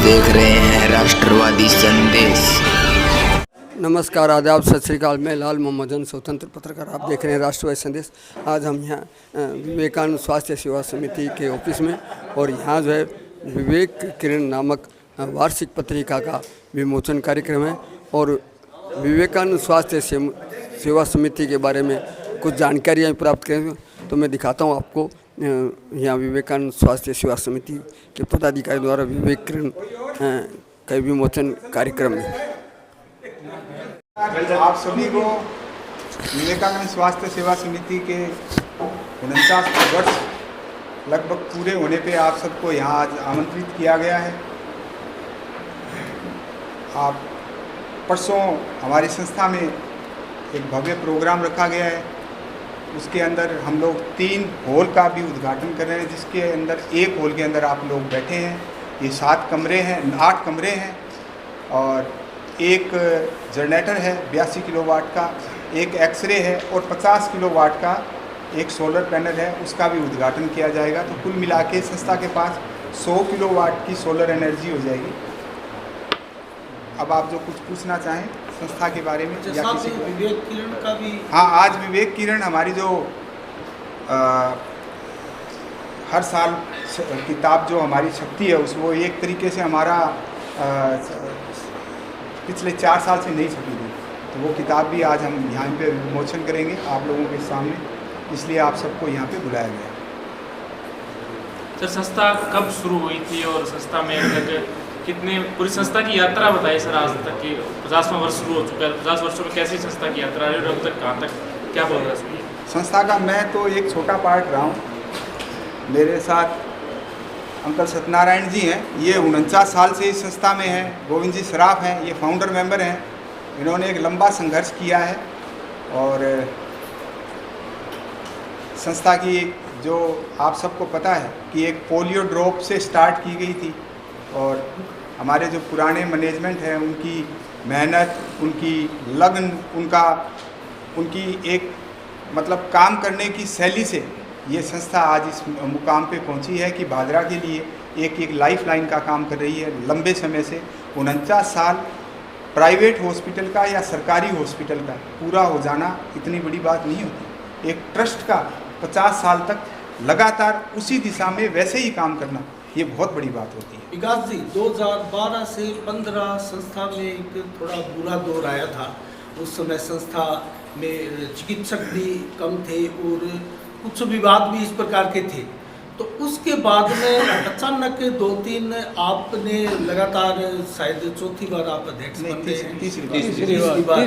देख रहे हैं राष्ट्रवादी संदेश। नमस्कार, आदाब, सत श्री अकाल। मैं लाल मोहम्मदन, स्वतंत्र पत्रकार। आप देख रहे हैं राष्ट्रवादी संदेश। आज हम यहाँ विवेकानंद स्वास्थ्य सेवा समिति के ऑफिस में, और यहाँ जो है विवेक किरण नामक वार्षिक पत्रिका का विमोचन कार्यक्रम है। और विवेकानंद स्वास्थ्य सेवा समिति के बारे में कुछ जानकारियाँ प्राप्त करेंगे, तो मैं दिखाता हूँ आपको। यहाँ विवेकानंद स्वास्थ्य सेवा समिति के पदाधिकारी द्वारा विवेक किरण का विमोचन कार्यक्रम है। आप सभी को विवेकानंद स्वास्थ्य सेवा समिति के 49 वर्ष लगभग पूरे होने पे आप सबको यहाँ आज आमंत्रित किया गया है। आप परसों हमारी संस्था में एक भव्य प्रोग्राम रखा गया है। उसके अंदर हम लोग 3 हॉल का भी उद्घाटन कर रहे हैं, जिसके अंदर एक हॉल के अंदर आप लोग बैठे हैं। ये 8 कमरे हैं और एक जनरेटर है 82 किलोवाट का, एक एक्सरे है और 50 किलोवाट का एक सोलर पैनल है, उसका भी उद्घाटन किया जाएगा। तो कुल मिला के संस्था के पास 100 किलोवाट की सोलर एनर्जी हो जाएगी। अब आप जो कुछ पूछना चाहें संस्था के बारे में या किसी को। विवेक किरण का भी, हाँ, आज विवेक किरण हमारी जो हर साल किताब जो हमारी छपती है वो एक तरीके से हमारा पिछले 4 साल से नहीं छपी थी, तो वो किताब भी आज हम यहाँ पे विमोचन करेंगे आप लोगों के सामने, इसलिए आप सबको यहाँ पे बुलाया गया। सर, संस्था कब शुरू हुई थी और संस्था में अब तक कितने, पूरी संस्था की यात्रा बताइए सर। आज तक की 50वां वर्ष शुरू हो चुका है, 50 वर्षों में कैसी संस्था की यात्रा है और अब तक कहाँ तक क्या प्रोग्रेस हुई? संस्था का मैं तो एक छोटा पार्ट रहा हूँ। मेरे साथ अंकल सत्यनारायण जी हैं, ये 49 साल से इस संस्था में हैं। गोविंद जी सराफ हैं, ये फाउंडर मेंबर हैं। इन्होंने एक लंबा संघर्ष किया है और संस्था की जो आप सबको पता है कि एक पोलियो ड्रॉप से स्टार्ट की गई थी, और हमारे जो पुराने मैनेजमेंट हैं उनकी मेहनत, उनकी लगन, उनकी एक मतलब काम करने की शैली से ये संस्था आज इस मुकाम पे पहुंची है कि भादरा के लिए एक लाइफ लाइन का काम कर रही है। लंबे समय से 49 साल प्राइवेट हॉस्पिटल का या सरकारी हॉस्पिटल का पूरा हो जाना इतनी बड़ी बात नहीं होती। एक ट्रस्ट का 50 साल तक लगातार उसी दिशा में वैसे ही काम करना, ये बहुत बड़ी बात होती है। विकास जी, 2012 से 15 संस्था में एक थोड़ा बुरा दौर आया था। उस समय संस्था में चिकित्सक भी कम थे और कुछ विवाद भी इस प्रकार के थे। तो उसके बाद में अचानक 2-3 आपने लगातार, शायद चौथी बार आप अध्यक्ष बनते हैं, तीसरी बार,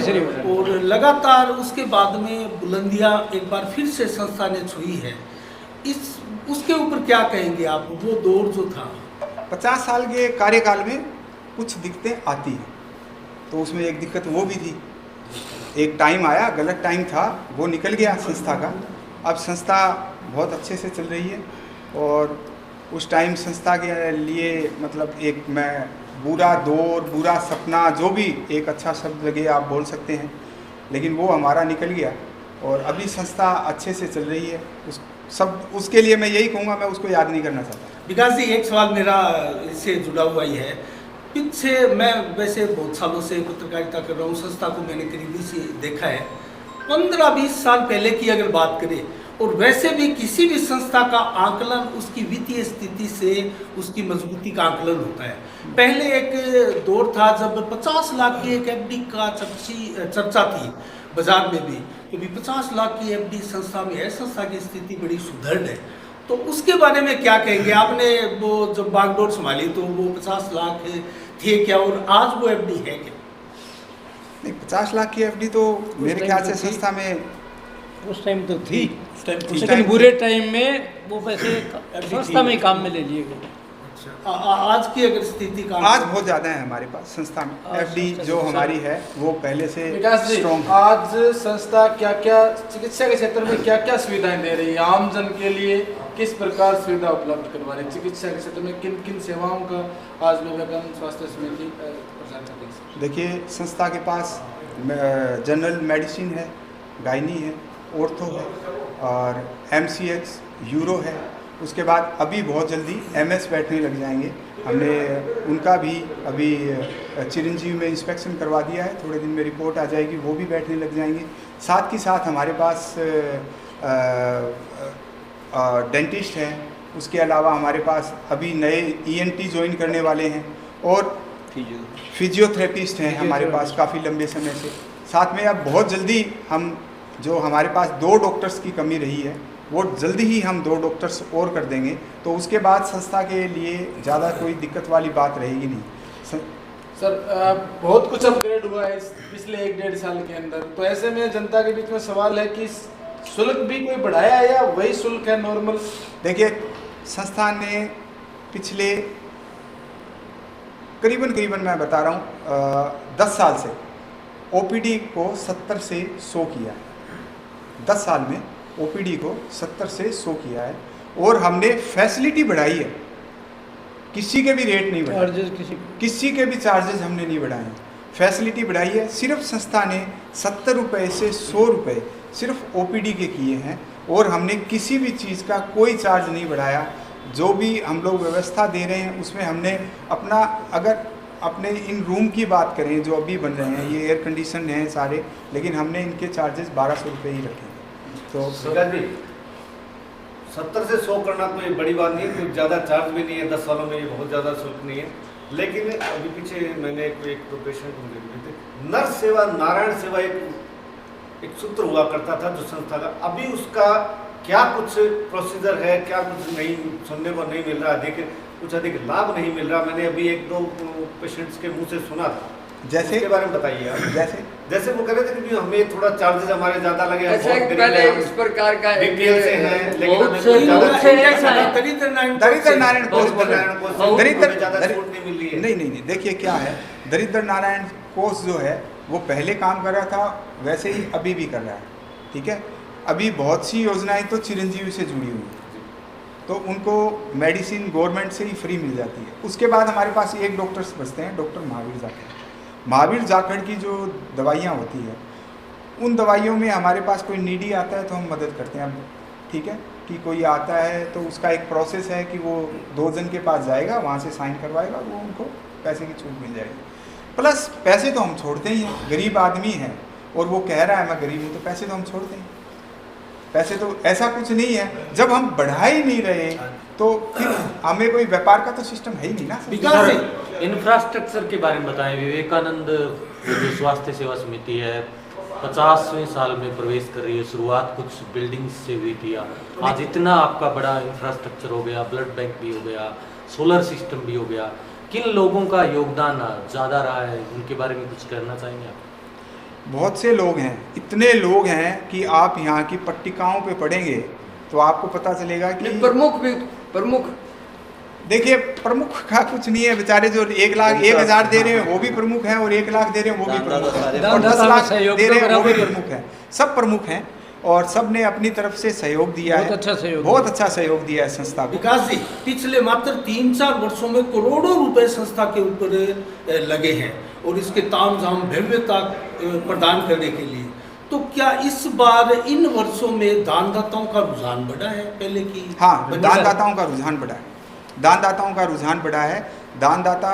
और लगातार उसके बाद में बुलंदियां एक बार फिर से संस्था ने छुई है। उसके ऊपर क्या कहेंगे आप? वो दौर जो था 50 साल के कार्यकाल में कुछ दिक्कतें आती हैं, तो उसमें एक दिक्कत वो भी थी। एक टाइम आया, गलत टाइम था, वो निकल गया संस्था का। अब संस्था बहुत अच्छे से चल रही है और उस टाइम संस्था के लिए मतलब एक मैं बुरा दौर, बुरा सपना, जो भी एक अच्छा शब्द लगे आप बोल सकते हैं, लेकिन वो हमारा निकल गया और अभी संस्था अच्छे से चल रही है। उसके लिए मैं यही कहूँगा, मैं उसको याद नहीं करना चाहता। विकास जी, एक सवाल मेरा इससे जुड़ा हुआ ही है। पीछे मैं वैसे बहुत सालों से पत्रकारिता कर रहा हूँ, संस्था को मैंने करीबी से देखा है। 15-20 साल पहले की अगर बात करें, और वैसे भी किसी भी संस्था का आकलन उसकी वित्तीय स्थिति से उसकी मजबूती का आकलन होता है। पहले एक दौर था जब 50 लाख की एक एफडी का चर्चा थी बाजार में भी, क्योंकि 50 लाख की एफडी संस्था में है। संस्था की स्थिति बड़ी सुदृढ़ है, तो उसके बारे में क्या कहेंगे? आपने वो जब बागडोर संभाली तो वो 50 लाख थे क्या, और आज वो एफडी है क्या? नहीं, 50 लाख की एफडी तो मेरे ख्याल से संस्था में उस टाइम तो थी, लेकिन बुरे टाइम में वो पैसे संस्था में काम में ले लिए गए। आज की अगर स्थिति का, आज बहुत ज़्यादा है हमारे पास संस्था में एफडी जो हमारी है वो पहले से स्ट्रॉन्ग है। आज संस्था क्या क्या चिकित्सा के क्षेत्र में क्या क्या सुविधाएं दे रही है? आम जन के लिए किस प्रकार सुविधा उपलब्ध करवा रही है? चिकित्सा के क्षेत्र में किन किन सेवाओं का आज विवेकानंद स्वास्थ्य समिति प्रचार कर रही है? देखिए, संस्था के पास जनरल मेडिसिन है, गायनी है, ऑर्थो है और MCH यूरो है। उसके बाद अभी बहुत जल्दी MS बैठने लग जाएंगे। हमने उनका भी अभी चिरंजीवी में इंस्पेक्शन करवा दिया है, थोड़े दिन में रिपोर्ट आ जाएगी, वो भी बैठने लग जाएंगे। साथ ही साथ हमारे पास डेंटिस्ट हैं, उसके अलावा हमारे पास अभी नए ENT ज्वाइन करने वाले हैं और फिजियोथेरेपिस्ट हैं हमारे पास काफ़ी लंबे समय से। साथ में अब बहुत जल्दी हम जो हमारे पास 2 डॉक्टर्स की कमी रही है वो जल्दी ही हम 2 डॉक्टर्स और कर देंगे, तो उसके बाद संस्था के लिए ज़्यादा कोई दिक्कत वाली बात रहेगी नहीं। सर बहुत कुछ अपग्रेड हुआ है इस पिछले 1-1.5 साल के अंदर, तो ऐसे में जनता के बीच में सवाल है कि शुल्क भी कोई बढ़ाया है या वही शुल्क है नॉर्मल? देखिए, संस्था ने पिछले करीबन मैं बता रहा हूँ 10 साल से OPD को 70 से 100 किया है। 10 साल में OPD को 70 से 100 किया है और हमने फैसिलिटी बढ़ाई है, किसी के भी रेट नहीं बढ़ाए, किसी के भी चार्जेस हमने नहीं बढ़ाए हैं, फैसिलिटी बढ़ाई है। सिर्फ संस्था ने 70 रुपये से 100 रुपये सिर्फ OPD के किए हैं और हमने किसी भी चीज़ का कोई चार्ज नहीं बढ़ाया। जो भी हम लोग व्यवस्था दे रहे हैं उसमें हमने अपना, अगर अपने इन रूम की बात करें जो अभी बन रहे हैं, ये एयर कंडीशन हैं सारे, लेकिन हमने इनके चार्जेस 1200 रुपये ही रखे हैं। तो 70 से 100 करना कोई बड़ी बात नहीं है, कोई ज़्यादा चार्ज भी नहीं है, 10 सालों में ये बहुत ज़्यादा शुल्क नहीं है। लेकिन अभी पीछे मैंने एक तो पेशेंट को देखे थे, नर्स सेवा नारायण सेवा एक सूत्र हुआ करता था जो संस्था का, अभी उसका क्या कुछ प्रोसीजर है, क्या कुछ नहीं सुनने को नहीं मिल रहा, कुछ अधिक लाभ नहीं मिल रहा। मैंने अभी 1-2 पेशेंट्स के मुंह से सुना था, जैसे इसके बारे में बताइए आप। जैसे वो कह रहे थे कि हमें थोड़ा चार्जेस हमारे ज़्यादा लगे, पहले इस प्रकार का BPL से हैं, लेकिन हमें सही ज़्यादा रूप से ऐसा है। दरिद्र नारायण कोष ज़्यादा छूट नहीं मिल रही है। नहीं, देखिए क्या है, दरिद्र नारायण कोष जो है वो पहले काम कर रहा था, वैसे ही अभी भी कर रहा है, ठीक है। अभी बहुत सी योजनाएं तो चिरंजीवी से जुड़ी हुई हैं, तो उनको मेडिसिन गवर्नमेंट से ही फ्री मिल जाती है। उसके बाद हमारे पास एक डॉक्टर्स बचते हैं, डॉक्टर महावीर जाखड़ की जो दवाइयाँ होती है, उन दवाइयों में हमारे पास कोई नीडी आता है तो हम मदद करते हैं, ठीक है, कि कोई आता है तो उसका एक प्रोसेस है कि वो 2 जन के पास जाएगा, वहाँ से साइन करवाएगा, वो उनको पैसे की छूट मिल जाएगी। प्लस पैसे तो हम छोड़ते ही हैं, गरीब आदमी है और वो कह रहा है मैं गरीब हूँ, तो पैसे तो हम छोड़ते हैं। पैसे तो ऐसा कुछ नहीं है, जब हम बढ़ा ही नहीं रहे तो फिर हमें कोई व्यापार का तो सिस्टम है ही नहीं ना। इंफ्रास्ट्रक्चर के बारे में बताएं। विवेकानंद जो स्वास्थ्य सेवा समिति है 50वें साल में प्रवेश कर रही है, शुरुआत कुछ बिल्डिंग्स से हुई थी, आज इतना आपका बड़ा इंफ्रास्ट्रक्चर हो गया, ब्लड बैंक भी हो गया, सोलर सिस्टम भी हो गया। किन लोगों का योगदान ज़्यादा रहा है, उनके बारे में कुछ कहना चाहेंगे आप? बहुत से लोग हैं, इतने लोग हैं कि आप यहाँ की पट्टिकाओं पे पढ़ेंगे तो आपको पता चलेगा कि प्रमुख देखिए, प्रमुख का कुछ नहीं है, बेचारे जो 1,01,000 दे रहे हैं वो भी प्रमुख हैं और 1 लाख दे रहे हैं वो भी प्रमुख हैं और 10 लाख दे रहे हैं वो भी प्रमुख हैं, सब प्रमुख हैं और सब ने अपनी तरफ से सहयोग दिया है, बहुत अच्छा सहयोग दिया है संस्था को। विकास जी, पिछले मात्र 3-4 वर्षों में करोड़ों रुपए संस्था के ऊपर लगे हैं और इसके तामझाम भव्यता प्रदान करने के लिए, तो क्या इस बार इन वर्षों में दानदाताओं का रुझान बढ़ा है पहले की? हाँ, दानदाताओं का रुझान बढ़ा है, दानदाताओं का रुझान बढ़ा है। दानदाता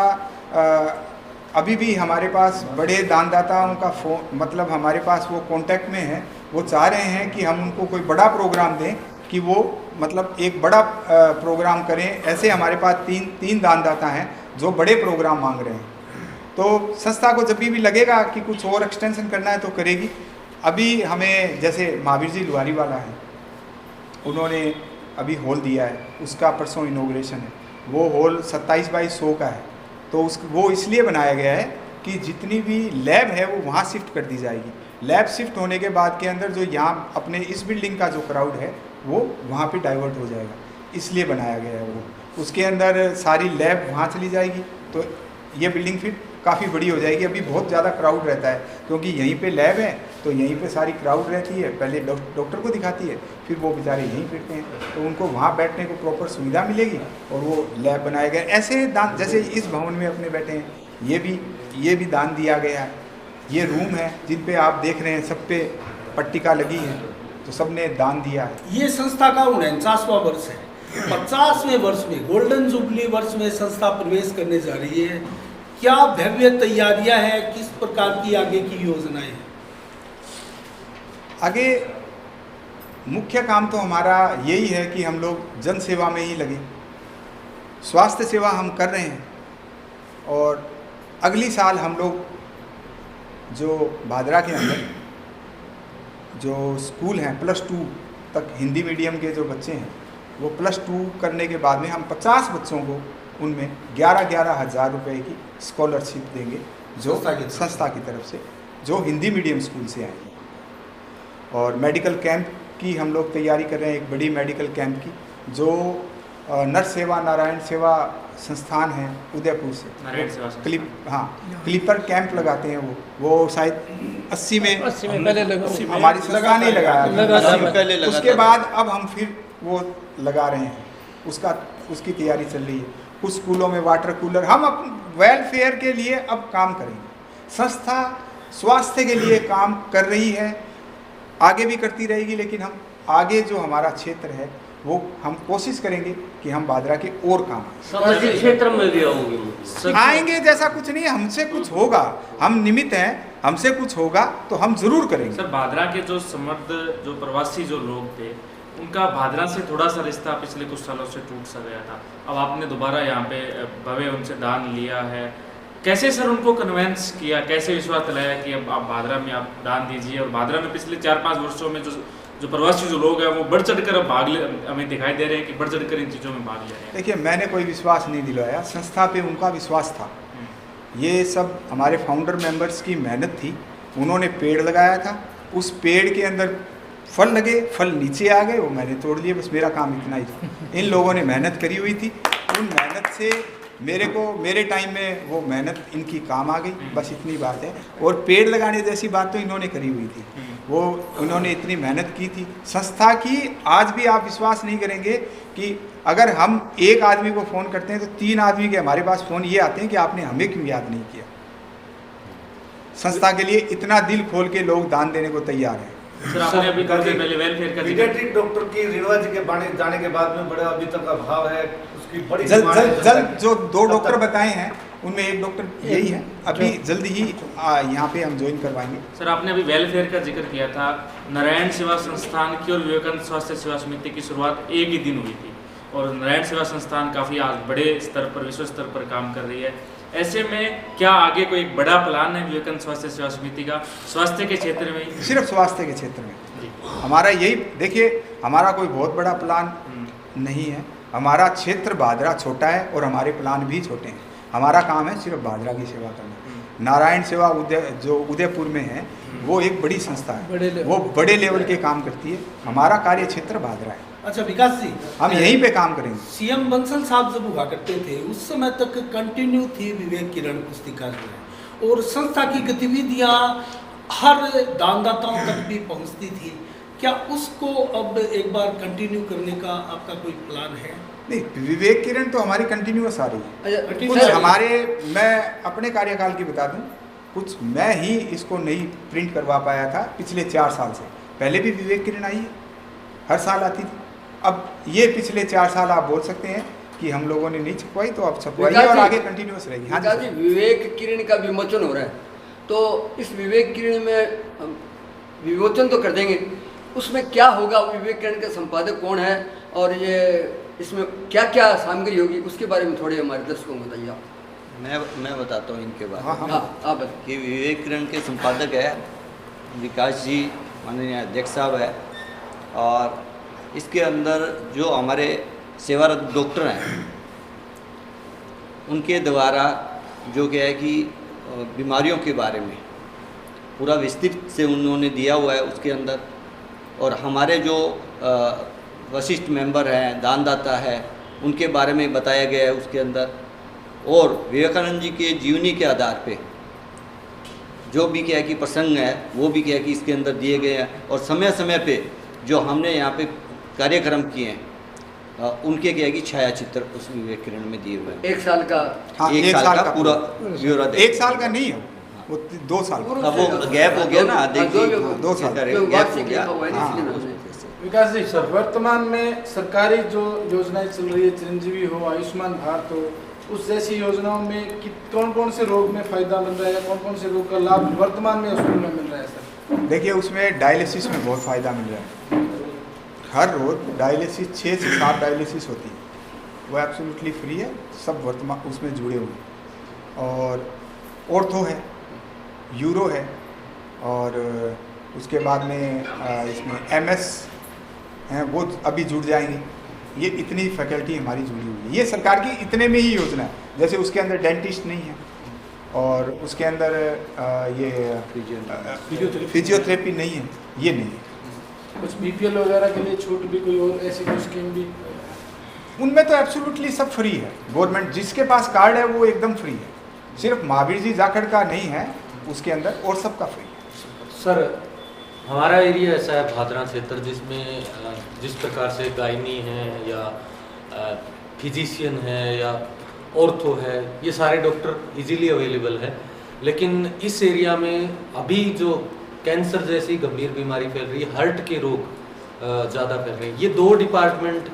अभी भी हमारे पास बड़े दानदाताओं का मतलब हमारे पास वो कांटेक्ट में है, वो चाह रहे हैं कि हम उनको कोई बड़ा प्रोग्राम दें, कि वो मतलब एक बड़ा प्रोग्राम करें। ऐसे हमारे पास तीन दानदाता हैं जो बड़े प्रोग्राम मांग रहे हैं। तो संस्था को जब भी लगेगा कि कुछ और एक्सटेंशन करना है तो करेगी। अभी हमें जैसे महावीर जी लुहारी वाला है, उन्होंने अभी हॉल दिया है, उसका परसों इनॉग्रेशन है। वो हॉल 27 बाई 100 का है, तो वो इसलिए बनाया गया है कि जितनी भी लैब है वो वहाँ शिफ्ट कर दी जाएगी। लैब शिफ्ट होने के बाद के अंदर जो यहाँ अपने इस बिल्डिंग का जो क्राउड है वो वहाँ पे डाइवर्ट हो जाएगा, इसलिए बनाया गया है वो। उसके अंदर सारी लैब वहाँ चली जाएगी, तो ये बिल्डिंग फिर काफ़ी बड़ी हो जाएगी। अभी बहुत ज़्यादा क्राउड रहता है क्योंकि यहीं पे लैब है, तो यहीं पे सारी क्राउड रहती है। पहले डॉक्टर को दिखाती है, फिर वो बेचारे यहीं फिरते हैं, तो उनको वहाँ बैठने को प्रॉपर सुविधा मिलेगी और वो लैब बनाया गया। ऐसे दान, जैसे इस भवन में अपने बैठे हैं, ये भी दान दिया गया है। ये रूम है जिन पे आप देख रहे हैं, सब पे पट्टिका लगी है, तो सब ने दान दिया है। ये संस्था का 49वां वर्ष है। 50वें वर्ष में, गोल्डन जुबली वर्ष में संस्था प्रवेश करने जा रही है। क्या भव्य तैयारियां हैं, किस प्रकार की आगे की योजनाएं हैं? आगे मुख्य काम तो हमारा यही है कि हम लोग जन सेवा में ही लगे। स्वास्थ्य सेवा हम कर रहे हैं और अगली साल हम लोग जो भादरा के अंदर जो स्कूल हैं +2 तक हिंदी मीडियम के जो बच्चे हैं, वो +2 करने के बाद में हम 50 बच्चों को उनमें 11-11 हज़ार रुपये की स्कॉलरशिप देंगे, जो संस्था की तरफ से, जो हिंदी मीडियम स्कूल से आएंगे। और मेडिकल कैंप की हम लोग तैयारी कर रहे हैं, एक बड़ी मेडिकल कैंप की, जो नर सेवा नारायण सेवा संस्थान है उदयपुर से, क्लिपर कैंप लगाते हैं। वो शायद 80 में हमारी संस्था ने लगाया, उसके बाद अब हम फिर वो लगा रहे हैं, उसकी तैयारी चल रही है। कुछ स्कूलों में वाटर कूलर, हम अपने वेलफेयर के लिए अब काम करेंगे। संस्था स्वास्थ्य के लिए काम कर रही है, आगे भी करती रहेगी, लेकिन हम आगे जो हमारा क्षेत्र है वो हम कोशिश करेंगे कि हम भादरा के और काम सामाजिक क्षेत्र में भी आएंगे। जैसा कुछ नहीं है, हमसे कुछ होगा, हम निमित्त हैं, हमसे कुछ होगा तो हम जरूर करेंगे। सर, भादरा के जो समर्थ जो प्रवासी जो लोग थे, उनका भादरा से थोड़ा सा रिश्ता पिछले कुछ सालों से टूट सा गया था। अब आपने दोबारा यहाँ पे भव्य उनसे दान लिया है, कैसे सर उनको कन्वेंस किया, कैसे विश्वास दिलाया कि अब आप भादरा में आप दान दीजिए? और भादरा में पिछले 4-5 वर्षों में जो प्रवासी जो लोग हैं वो बढ़ चढ़कर अब हमें दिखाई दे रहे हैं कि बढ़ चढ़कर इन चीज़ों में भाग ले रहे हैं। देखिए, मैंने कोई विश्वास नहीं दिलाया, संस्था पे उनका विश्वास था। ये सब हमारे फाउंडर मेंबर्स की मेहनत थी। उन्होंने पेड़ लगाया था, उस पेड़ के अंदर फल लगे, फल नीचे आ गए, वो मैंने तोड़ लिए, बस मेरा काम इतना ही था। इन लोगों ने मेहनत करी हुई थी, उन मेहनत से मेरे टाइम में वो मेहनत इनकी काम आ गई, बस इतनी बात है। और पेड़ लगाने जैसी बात तो इन्होंने करी हुई थी, वो उन्होंने इतनी मेहनत की थी संस्था की। आज भी आप विश्वास नहीं करेंगे कि अगर हम एक आदमी को फ़ोन करते हैं तो 3 आदमी के हमारे पास फ़ोन ये आते हैं कि आपने हमें क्यों याद नहीं किया। संस्था के लिए इतना दिल खोल के लोग दान देने को तैयार हैं। सर, आपने अभी पहले वेलफेयर का पीडियाट्रिक डॉक्टर की रीवा जी के जाने के बाद में बड़ा अभी तक अभाव है, उसकी बड़ी जल्द जो 2 डॉक्टर बताए हैं उनमें एक डॉक्टर यही है, अभी जल्दी ही यहाँ पे हम ज्वाइन करवाएंगे। सर, आपने अभी वेलफेयर का जिक्र किया था। नारायण सेवा संस्थान की और विवेकानंद स्वास्थ्य सेवा समिति की शुरुआत एक ही दिन हुई थी और नारायण सेवा संस्थान काफ़ी आज बड़े स्तर पर, विश्व स्तर पर काम कर रही है। ऐसे में क्या आगे कोई एक बड़ा प्लान है विवेकानंद स्वास्थ्य सेवा समिति का स्वास्थ्य के क्षेत्र में? सिर्फ स्वास्थ्य के क्षेत्र में हमारा यही, देखिए, हमारा कोई बहुत बड़ा प्लान नहीं है। हमारा क्षेत्र भादरा छोटा है और हमारे प्लान भी छोटे हैं। हमारा काम है सिर्फ भादरा की सेवा करना। नारायण सेवा जो उदयपुर में है वो एक बड़ी संस्था है, वो बड़े लेवल के काम करती है। हमारा कार्य क्षेत्र भादरा है। अच्छा विकास जी, हम यहीं पे काम करेंगे। सीएम बंसल साहब जब हुआ करते थे उस समय तक कंटिन्यू थी विवेक किरण पुस्तिका जो है, और संस्था की गतिविधियां हर दानदाताओं तक भी पहुंचती थी। क्या उसको अब एक बार कंटिन्यू करने का आपका कोई प्लान है? नहीं, विवेक किरण तो हमारी कंटिन्यूअस आ रही है। कुछ हमारे, मैं अपने कार्यकाल की बता दूं, कुछ मैं ही इसको नहीं प्रिंट करवा पाया था पिछले 4 साल से। पहले भी विवेक किरण आई है, हर साल आती थी। अब ये पिछले 4 साल आप बोल सकते हैं कि हम लोगों ने नहीं छपवाई, तो अब छपवाई और आगे कंटिन्यूअस रहेगी। हाँ जी, विवेक किरण का विमोचन हो रहा है, तो इस विवेक किरण में विमोचन तो कर देंगे, उसमें क्या होगा? विवेक किरण का संपादक कौन है और ये इसमें क्या क्या सामग्री होगी, उसके बारे में थोड़े हमारे दर्शकों को बताइए आप। मैं बताता हूँ इनके बारे में। हाँ, आप बताइए। कि विवेक किरण के संपादक है विकास जी, माननीय अध्यक्ष साहब है, और इसके अंदर जो हमारे सेवारत डॉक्टर हैं उनके द्वारा जो क्या है कि बीमारियों के बारे में पूरा विस्तृत से उन्होंने दिया हुआ है उसके अंदर। और हमारे जो वरिष्ठ मेंबर हैं, दानदाता है, उनके बारे में बताया गया है उसके अंदर। और विवेकानंद जी के जीवनी के आधार पे जो भी क्या है कि प्रसंग है वो भी क्या है कि इसके अंदर दिए गए हैं। और समय समय पे जो हमने यहाँ पे कार्यक्रम किए हैं उनके क्या है कि छाया चित्र उस विवेक किरण में दिए हुए हैं। 1 साल का, हाँ, एक साल का पूरा ब्यौरा। 1 साल का नहीं है वो, 2 साल का। वो गैप हो गया ना, देखिए 2 साल गैप हो गया। विकास जी सर, वर्तमान में सरकारी जो योजनाएं चल रही है, चिरंजीवी हो, आयुष्मान भारत हो, उस जैसी योजनाओं में कौन कौन से रोग में फायदा मिल रहा है, कौन कौन से रोग का लाभ वर्तमान में हॉस्पिटल में मिल रहा है सर? देखिए, उसमें डायलिसिस में बहुत फ़ायदा मिल रहा है। हर रोज डायलिसिस 6 से 7 डायलिसिस होती है, वो एब्सोल्युटली फ्री है, सब वर्तमान उसमें जुड़े हुए हैं। और ऑर्थो है, यूरो है, और उसके बाद में इसमें MS हैं, वो अभी जुड़ जाएंगे। ये इतनी फैकल्टी हमारी जुड़ी हुई है। ये सरकार की इतने में ही योजना है। जैसे उसके अंदर डेंटिस्ट नहीं है, और उसके अंदर ये फिजियोथेरेपी नहीं है, ये नहीं है। कुछ BPL वगैरह के लिए छूट भी, कोई और ऐसी कोई स्कीम भी? उनमें तो एब्सोल्युटली सब फ्री है। गवर्नमेंट जिसके पास कार्ड है वो एकदम फ्री है। सिर्फ महावीर जी जाखड़ का नहीं है उसके अंदर, और सबका फ्री है। सर, हमारा एरिया ऐसा है भादरा क्षेत्र, जिसमें जिस प्रकार से गायनी है या फिजिशियन है या ऑर्थो है, ये सारे डॉक्टर इजीली अवेलेबल है। लेकिन इस एरिया में अभी जो कैंसर जैसी गंभीर बीमारी फैल रही है, हार्ट के रोग ज़्यादा फैल रहे हैं, ये 2 डिपार्टमेंट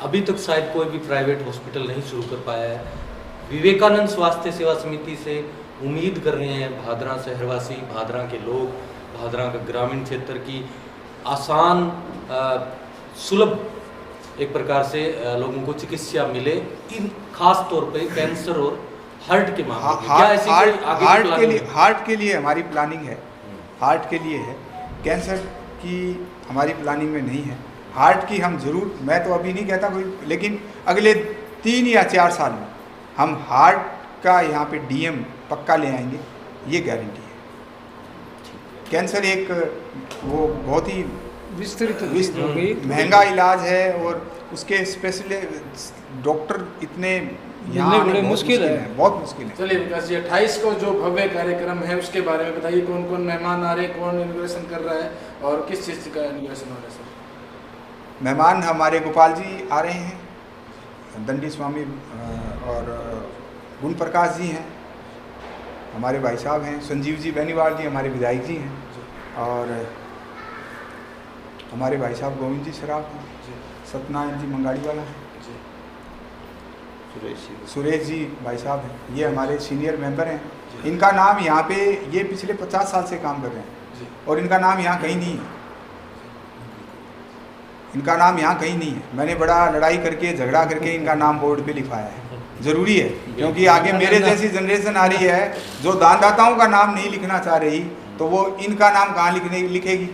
अभी तक शायद कोई भी प्राइवेट हॉस्पिटल नहीं शुरू कर पाया है। विवेकानंद स्वास्थ्य सेवा समिति से उम्मीद कर रहे हैं भादरा शहरवासी, भादरा के लोग, भादरा का ग्रामीण क्षेत्र की आसान सुलभ एक प्रकार से लोगों को चिकित्सा मिले, इन खास तौर पे कैंसर और हार्ट के मामले। हार्ट के लिए हमारी प्लानिंग है, हार्ट के लिए है। कैंसर की हमारी प्लानिंग में नहीं है। हार्ट की हम जरूर, मैं तो अभी नहीं कहता कोई, लेकिन अगले 3 या 4 साल में हम हार्ट का यहाँ पे DM पक्का ले आएंगे, ये गारंटी है। कैंसर एक वो बहुत ही विस्तृत महंगा इलाज है, और उसके स्पेशलिस्ट डॉक्टर इतने यहाँ बड़े मुश्किल है, बहुत मुश्किल है। चलिए विकास जी, 28 को जो भव्य कार्यक्रम है उसके बारे में बताइए। कौन कौन मेहमान आ रहे हैं, कौन इनोग्रेशन कर रहा है और किस चीज़ का इनोग्रेशन हो रहा है सर? मेहमान हमारे गोपाल जी आ रहे हैं, दंडी स्वामी और गुण प्रकाश जी हैं, हमारे भाई साहब हैं, संजीव जी बेनीवाल जी हमारे विधायक जी हैं, और हमारे भाई साहब गोविंद जी सराफ हैं, सत्यनारायण जी मंगाड़ी वाला है, सुरेश जी भाई साहब हैं, ये हमारे सीनियर मेंबर हैं। इनका नाम यहाँ पे, ये पिछले 50 साल से काम कर रहे हैं, और इनका नाम यहाँ कहीं नहीं है, इनका नाम यहाँ कहीं नहीं है। मैंने बड़ा लड़ाई करके, झगड़ा करके इनका नाम बोर्ड पे लिखवाया है। ज़रूरी है, क्योंकि आगे मेरे जैसी जनरेशन आ रही है जो दानदाताओं का नाम नहीं लिखना चाह रही, तो वो इनका नाम कहाँ लिखेगी।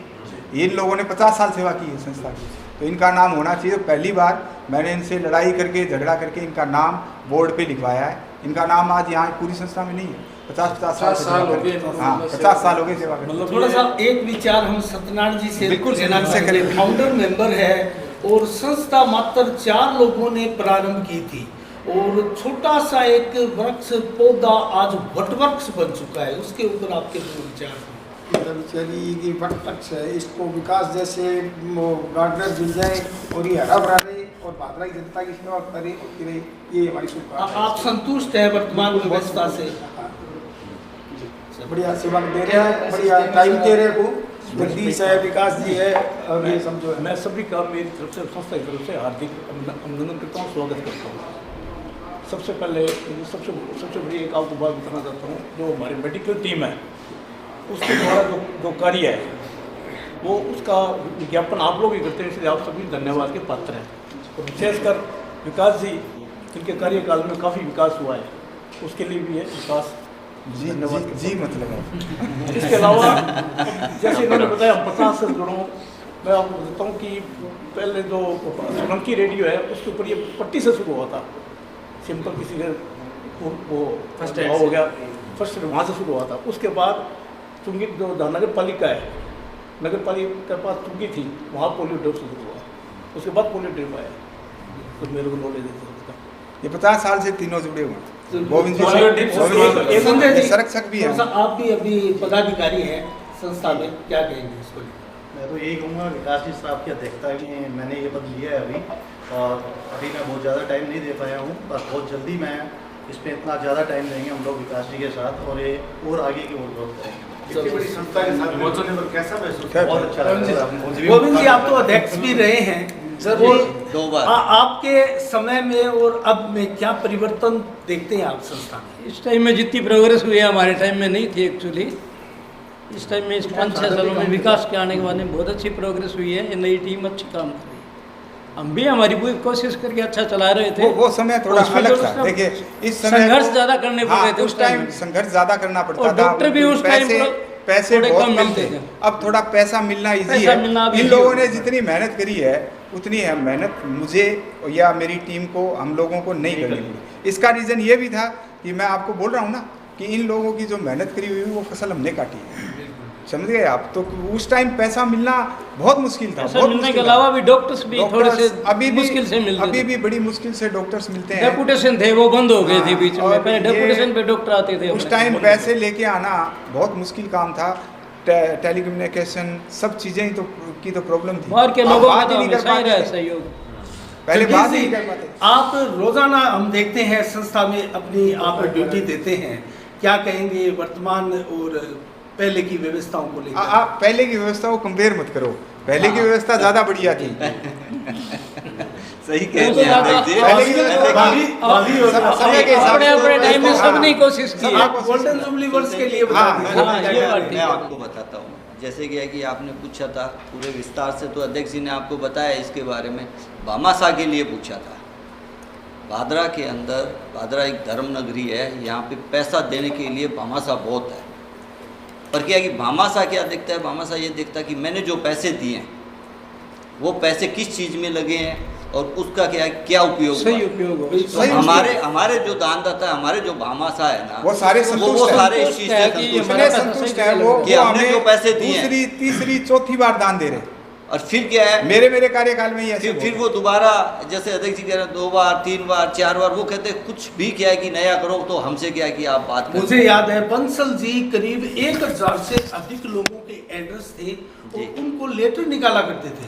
इन लोगों ने 50 साल सेवा की है संस्था की, तो इनका नाम होना चाहिए। पहली बार मैंने इनसे लड़ाई करके, झगड़ा करके इनका नाम बोर्ड पे लिखवाया है। इनका नाम आज यहाँ पूरी संस्था में नहीं है, 50 साल हो गए। हाँ, 50 साल हो गए सेवा करते। थोड़ा सा एक विचार हम सत्यनारायण जी से बिल्कुल लेना चाहेंगे। फाउंडर मेंबर है, और संस्था मात्र 4 लोगों ने प्रारंभ की थी, और छोटा सा एक वृक्ष पौधा आज वटवृक्ष बन चुका है, उसके ऊपर आपके जो विचार हैं? ये वटवृक्ष है, इसको विकास जैसे गार्डनर मिल जाए और ये हरा भरा रहे और भादरा की जनता की सेवा करे, ये हमारी शुभकामना। आप संतुष्ट है वर्तमान व्यवस्था से? बढ़िया सेवा दे रहे हैं, बढ़िया टाइम दे रहे हैं। जगदीश है, विकास जी है, और ये समझो। मैं सभी का मेरी तरफ से, संस्था की तरफ से हार्दिक अभिनंदन करता हूँ, स्वागत करता हूँ। सबसे पहले सबसे बड़ी एक आपको बात बताना चाहता हूँ, जो हमारी मेडिकल टीम है उसके द्वारा जो कार्य है, वो उसका विज्ञापन आप लोग ही करते हैं, इसलिए आप सभी धन्यवाद के पात्र हैं। और विशेषकर विकास जी, जिनके कार्यकाल में काफ़ी विकास हुआ है, उसके लिए भी है विकास जी मतलब है। इसके अलावा जैसे इन्होंने बताया, हम 50 से जुड़ा हूँ। मैं आपको बताता हूँ कि पहले जो सोलंकी रेडियो है, उसके ऊपर ये पट्टी से शुरू हुआ था, सिंपल किसी का वो फर्स्ट हो गया, फर्स्ट वहाँ से शुरू हुआ था। उसके बाद चुंगी जो नगर पालिका है, नगर पालिका के पास चुंगी थी, वहाँ पोलियो ड्रिप शुरू हुआ, उसके बाद पोलियो ड्रिप आया, तो मेरे को नॉलेज है। ये 50 साल से तीनों जुड़े हुए हैं। गोविंद जी संरक्षक भी हैं। आप भी अभी पदाधिकारी हैं संस्था में, क्या कहेंगे इसको? मैं तो यही कहूँगा, विकास जी साहब की अध्यक्षता में मैंने ये पद लिया है अभी, और अभी मैं बहुत ज़्यादा टाइम नहीं दे पाया हूँ, पर बहुत जल्दी मैं इस पर इतना ज़्यादा टाइम देंगे हम लोग विकास जी के साथ, और ये और आगे की ओर ग्रोथ करेंगे। इतनी बड़ी संस्था के साथ पहुंचने पर कैसा महसूस? बहुत अच्छा लगा। गोविंद जी, आप तो अध्यक्ष भी रहे हैं जरूर 2 बार। आपके समय में और अब में क्या परिवर्तन देखते हैं आप संस्था में? इस टाइम में जितनी प्रोग्रेस हुई है हमारे टाइम में नहीं थी एक्चुअली। इस टाइम में इस 5-6 सालों में विकास के आने के बाद में बहुत अच्छी प्रोग्रेस हुई है। ये नई टीम अच्छी काम कर रही है। हम भी हमारी पूरी कोशिश करके अच्छा चला रहे थे। वो समय थोड़ा अलग था। देखिए इस समय संघर्ष ज़्यादा करने पड़ रहे थे उस टाइम संघर्ष ज़्यादा करना पड़ता था। डॉक्टर भी उस टाइम पैसे बहुत कम थे। अब थोड़ा पैसा मिलना इजी है। इन लोगों ने जितनी मेहनत करी है उतनी है मेहनत मुझे या मेरी टीम को, हम लोगों को नहीं करनी पड़ी। इसका रीज़न ये भी था कि मैं आपको बोल रहा हूँ ना कि इन लोगों की जो मेहनत करी हुई वो फसल हमने काटी है। समझ गए आप? तो उस टाइम पैसा मिलना बहुत मुश्किल था। बहुत मिलने के अलावा भी डॉक्टर्स भी थोड़े से अभी मुश्किल से मिलते अभी भी बड़ी मुश्किल से डॉक्टर्स मिलते हैं। डेपुटेशन थे वो बंद हो गए थे बीच में। पहले डेपुटेशन पे डॉक्टर आते थे। उस टाइम पैसे लेके आना बहुत मुश्किल काम था। टेलीकम्युनिकेशन सब चीज़ें ही की तो प्रॉब्लम थी। बाहर के लोगों बात ही नहीं कर पाते सहयोग। पहले बात नहीं कर पाते। आप रोजाना हम देखते हैं संस्था में अपनी आप ड्यूटी देते हैं, क्या कहेंगे वर्तमान और पहले की व्यवस्थाओं को लेकर? आप पहले की व्यवस्था को कंपेयर मत करो। पहले की व्यवस्था ज़्यादा बढ़िया थी। सही कह रहे हैं। समय के हिसाब से टाइम में सबने कोशिश की है। गोल्डन जुबली वर्ष के लिए मैं आपको बताता हूँ। जैसे कि है कि आपने पूछा था पूरे विस्तार से, तो अध्यक्ष जी ने आपको बताया इसके बारे में। भामाशाह के लिए पूछा था। भादरा के अंदर, भादरा एक धर्म नगरी है, यहाँ पे पैसा देने के लिए भामाशाह बहुत है। पर क्या है कि भामाशाह क्या देखता है? भामाशाह ये देखता है कि मैंने जो पैसे दिए हैं वो पैसे किस चीज़ में लगे हैं और उसका क्या उपयोग, सही उपयोग हो। तो हमारे जो दानदाता, हमारे जो भामाशाह है ना, वो सारे वो सारे इस चीज़ से संतुष्ट है। वो हमने जो पैसे दिए दूसरी, तीसरी, चौथी बार दान दे रहे। और फिर क्या है, मेरे कार्यकाल में ही फिर वो दोबारा, जैसे अध्यक्ष जी कह रहे हैं 2 बार 3 बार 4 बार, वो कहते हैं कुछ भी क्या है कि नया करो, तो हमसे क्या है कि आप बात करें। मुझे याद है बंसल जी करीब 1000 से अधिक लोगों के एड्रेस थे और उनको लेटर निकाला करते थे।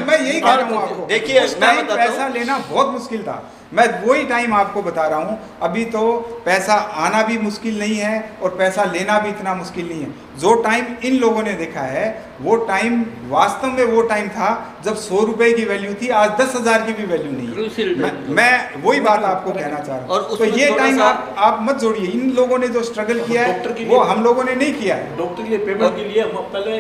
मैं यही कह रहा हूँ आपको। देखिए उस टाइम पैसा लेना बहुत मुश्किल था। मैं वही टाइम आपको बता रहा हूँ। अभी तो पैसा आना भी मुश्किल नहीं है और पैसा लेना भी इतना मुश्किल नहीं है। जो टाइम इन लोगों ने देखा है वो टाइम वास्तव में वो टाइम था जब 100 रुपए की वैल्यू थी। आज 10,000 की भी वैल्यू नहीं है। मैं वही बात आपको कहना चाह रहा हूँ। तो ये टाइम आप मत जोड़िए। इन लोगों ने जो स्ट्रगल किया है वो हम लोगों ने नहीं किया है। डॉक्टर के लिए पेमेंट के लिए हम पहले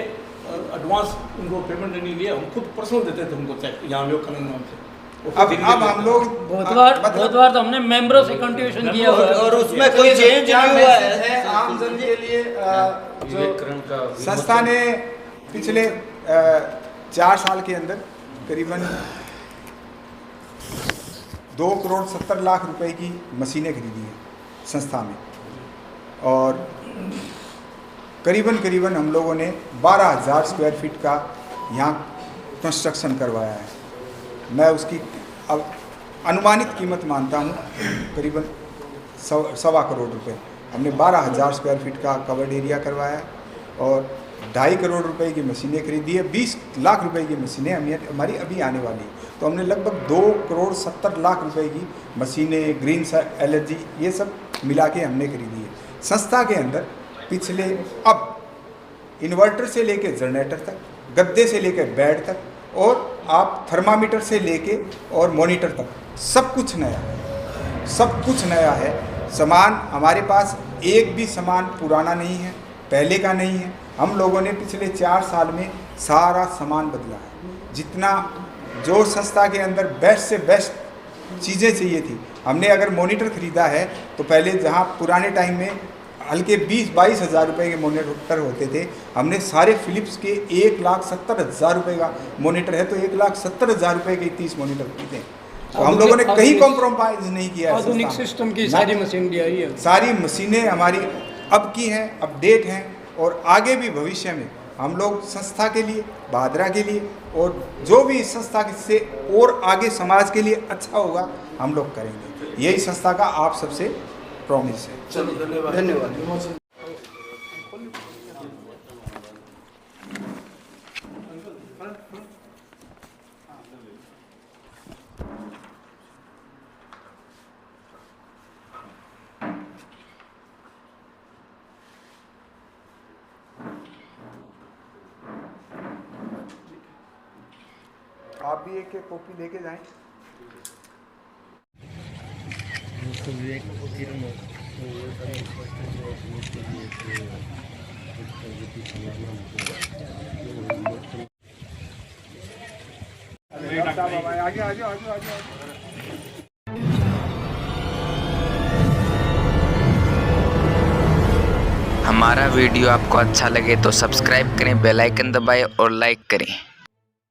एडवांस उनको पेमेंट नहीं लिया, हम खुद पर्सनल देते थे उनको चेक यहाँ लोग नाम से। अब हम लोग बहुत बार तो हमने मेंबरों से कंट्रीब्यूशन किया और उसमें कोई चेंज नहीं हुआ है। आम जन के लिए जो संस्था ने पिछले 4 साल के अंदर करीबन 2 करोड़ 70 लाख रुपए की मशीनें खरीदी हैं संस्था में और करीबन हम लोगों ने 12,000 स्क्वायर फीट का यहाँ कंस्ट्रक्शन करवाया है। मैं उसकी अब अनुमानित कीमत मानता हूँ करीबन 1.25 करोड़ रुपए। हमने 12,000 स्क्वायर फीट का कवर्ड एरिया करवाया और 2.5 करोड़ रुपए की मशीनें खरीदी है। 20 लाख रुपए की मशीनें हमारी अभी आने वाली है। तो हमने लगभग 2 करोड़ 70 लाख रुपए की मशीनें, ग्रीन एलर्जी, ये सब मिला के हमने खरीदी है। संस्था के अंदर पिछले अब इन्वर्टर से लेके जनरेटर तक, गद्दे से लेके बेड तक और आप थर्मामीटर से लेके और मॉनिटर तक सब कुछ नया है। सब कुछ नया है। सामान हमारे पास एक भी सामान पुराना नहीं है, पहले का नहीं है। हम लोगों ने पिछले 4 साल में सारा सामान बदला है। जितना जो संस्था के अंदर बेस्ट से बेस्ट चीज़ें चाहिए थी, हमने अगर मॉनिटर ख़रीदा है तो पहले जहाँ पुराने टाइम में हल्के 20-22 हज़ार रुपये के मॉनिटर होते थे, हमने सारे फिलिप्स के 1,70,000 रुपये का मॉनिटर है तो 1,70,000 रुपये के 30 मॉनिटर खरीदे। तो हम लोगों ने कहीं कॉम्प्रोमाइज़ नहीं किया है। आधुनिक सिस्टम की सारी मशीन दी आई है। सारी मशीनें हमारी अब की हैं, अपडेट हैं और आगे भी भविष्य में हम लोग संस्था के लिए, भादरा के लिए और जो भी इस संस्था से और आगे समाज के लिए अच्छा होगा हम लोग करेंगे। यही संस्था का आप सबसे प्रॉमिस है। चलिए धन्यवाद। आप भी एक एक कॉपी लेके जाएं। आगे आ जाओ। हमारा वीडियो आपको अच्छा लगे तो सब्सक्राइब करें, बेल आइकन दबाएं और लाइक करें।